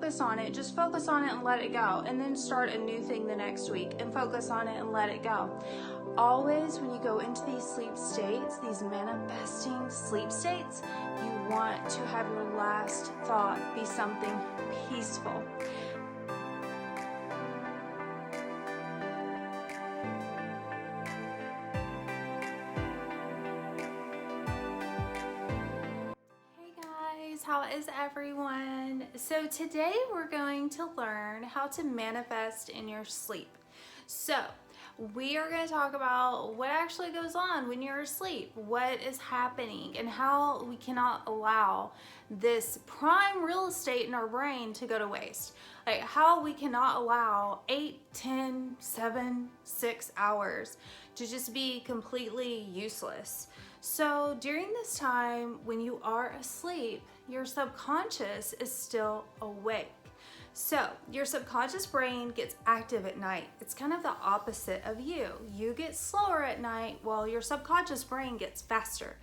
focus on it. Just focus on it and let it go. And then start a new thing the next week and focus on it and let it go. Always when you go into these sleep states, these manifesting sleep states, you want to have your last thought be something peaceful. How is everyone? So today we're going to learn how to manifest in your sleep. So we are going to talk about what actually goes on when you're asleep, what is happening, and how we cannot allow this prime real estate in our brain to go to waste. Like how we cannot allow 8, 10, 7, 6 hours to just be completely useless. So during this time when you are asleep, your subconscious is still awake. So your subconscious brain gets active at night. It's kind of the opposite of you. You get slower at night while your subconscious brain gets faster.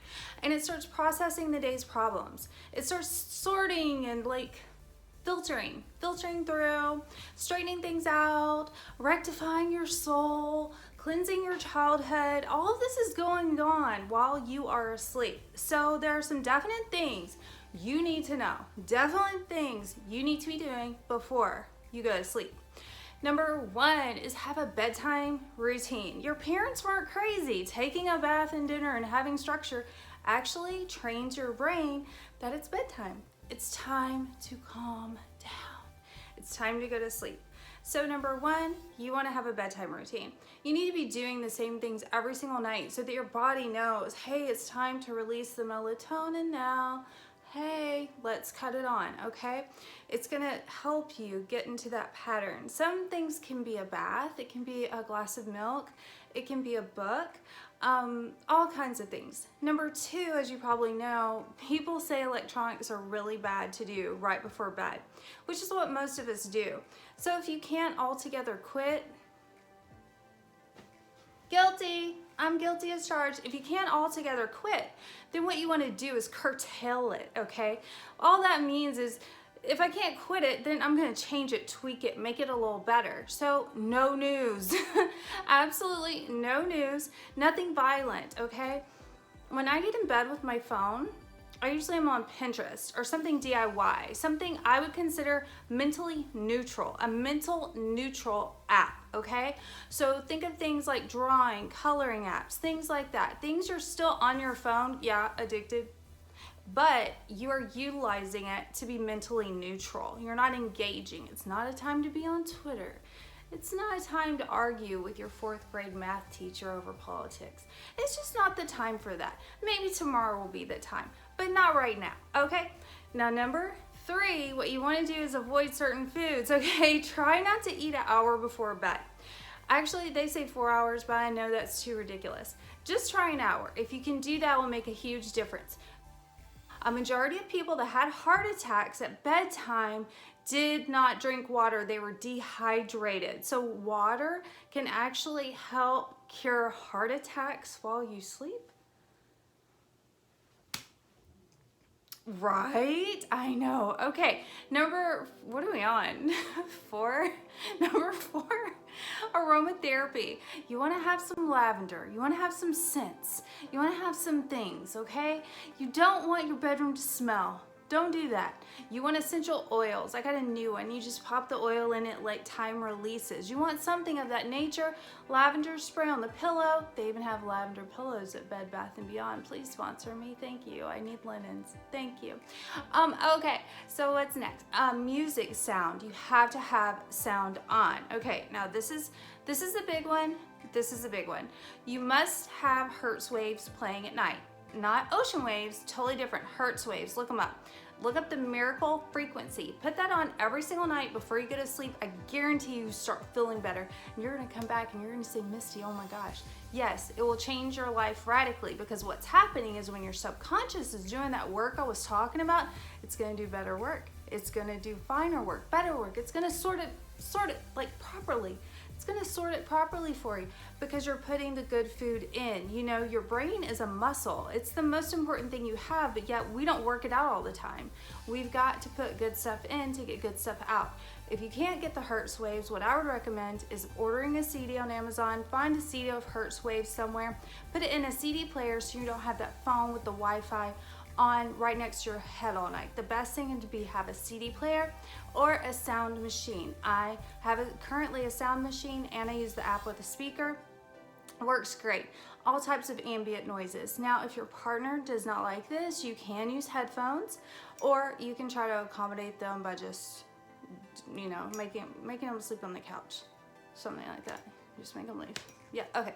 And it starts processing the day's problems. It starts sorting and filtering through, straightening things out, rectifying your soul, cleansing your childhood. All of this is going on while you are asleep. So there are some definite things you need to know, definite things you need to be doing before you go to sleep. Number 1 is have a bedtime routine. Your parents weren't crazy. Taking a bath and dinner and having structure actually trains your brain that it's bedtime. It's time to calm down. It's time to go to sleep. So number 1, you want to have a bedtime routine. You need to be doing the same things every single night so that your body knows, hey, it's time to release the melatonin now. Hey, let's cut it on, okay? It's gonna help you get into that pattern. Some things can be a bath, it can be a glass of milk, it can be a book, all kinds of things. Number 2, as you probably know, people say electronics are really bad to do right before bed, which is what most of us do. So if you can't altogether quit, guilty. I'm guilty as charged. If you can't altogether quit, then what you want to do is curtail it, okay? All that means is if I can't quit it, then I'm going to change it, tweak it, make it a little better. So no news. Absolutely no news. Nothing violent, okay? When I get in bed with my phone, I usually am on Pinterest or something DIY, something I would consider mentally neutral, a mental neutral app, okay? So think of things like drawing, coloring apps, things like that. Things you're still on your phone, yeah, addicted, but you are utilizing it to be mentally neutral. You're not engaging. It's not a time to be on Twitter. It's not a time to argue with your 4th grade math teacher over politics. It's just not the time for that. Maybe tomorrow will be the time, but not right now, okay? Now, number 3, what you want to do is avoid certain foods, okay? Try not to eat an hour before bed. Actually, they say 4 hours, but I know that's too ridiculous. Just try an hour. If you can do that, it will make a huge difference. A majority of people that had heart attacks at bedtime did not drink water. They were dehydrated. So water can actually help cure heart attacks while you sleep. Right? I know. Okay, what are we on? 4? Number 4, aromatherapy. You want to have some lavender. You want to have some scents. You want to have some things, okay? You don't want your bedroom to smell. Don't do that. You want essential oils. I got a new one. You just pop the oil in it like time releases. You want something of that nature. Lavender spray on the pillow. They even have lavender pillows at Bed Bath & Beyond. Please sponsor me. Thank you. I need linens. Thank you. Okay, so what's next? Music sound. You have to have sound on. Okay, now this is a big one. This is a big one. You must have Hertz waves playing at night. Not ocean waves, totally different. Hertz waves, look them up. Look up the miracle frequency. Put that on every single night before you go to sleep. I guarantee you start feeling better. And you're gonna come back and you're gonna say, Misty, oh my gosh. Yes, it will change your life radically, because what's happening is when your subconscious is doing that work I was talking about, it's gonna do better work. It's gonna do finer work, better work. It's gonna sort it like properly. It's gonna sort it properly for you because you're putting the good food in. You know, your brain is a muscle. It's the most important thing you have, but yet we don't work it out all the time. We've got to put good stuff in to get good stuff out. If you can't get the Hertz waves, what I would recommend is ordering a CD on Amazon, find a CD of Hertz waves somewhere, put it in a CD player so you don't have that phone with the Wi-Fi on right next to your head all night. The best thing to be have a CD player or a sound machine. I have currently a sound machine and I use the app with a speaker. Works great. All types of ambient noises. Now, if your partner does not like this, you can use headphones, or you can try to accommodate them by just, you know, making them sleep on the couch, something like that. Just make them leave. Yeah, okay.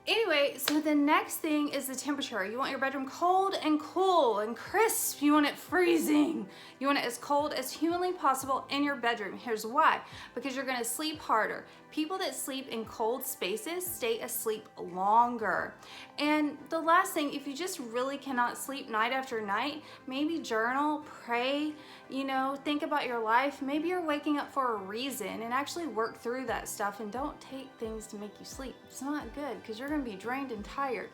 Anyway, so the next thing is the temperature. You want your bedroom cold and cool and crisp. You want it freezing. You want it as cold as humanly possible in your bedroom. Here's why. Because you're gonna sleep harder. People that sleep in cold spaces stay asleep longer. And the last thing, if you just really cannot sleep night after night, maybe journal, pray, you know, think about your life. Maybe you're waking up for a reason and actually work through that stuff and don't take things to make you sleep. It's not good because you're gonna be drained and tired.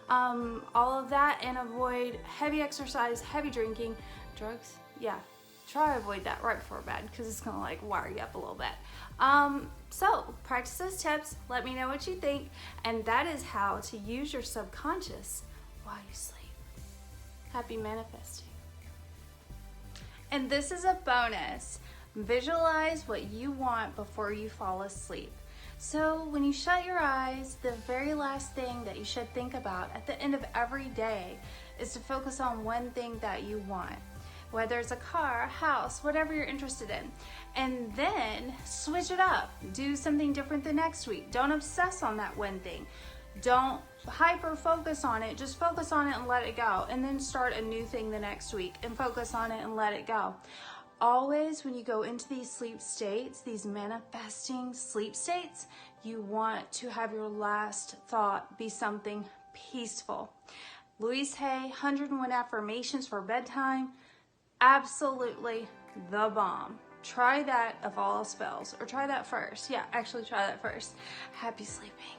All of that, and avoid heavy exercise, heavy drinking, drugs. Yeah, try to avoid that right before bed because it's gonna like wire you up a little bit. So practice those tips, let me know what you think, and that is how to use your subconscious while you sleep. Happy manifesting. And this is a bonus. Visualize what you want before you fall asleep. So when you shut your eyes, the very last thing that you should think about at the end of every day is to focus on one thing that you want. Whether it's a car, a house, whatever you're interested in. And then switch it up. Do something different the next week. Don't obsess on that one thing. Don't hyper focus on it. Just focus on it and let it go. And then start a new thing the next week and focus on it and let it go. Always when you go into these sleep states, these manifesting sleep states, you want to have your last thought be something peaceful. Louise Hay, 101 Affirmations for Bedtime. Absolutely the bomb. Try that if all else fails, or try that first. Yeah, actually try that first. Happy sleeping.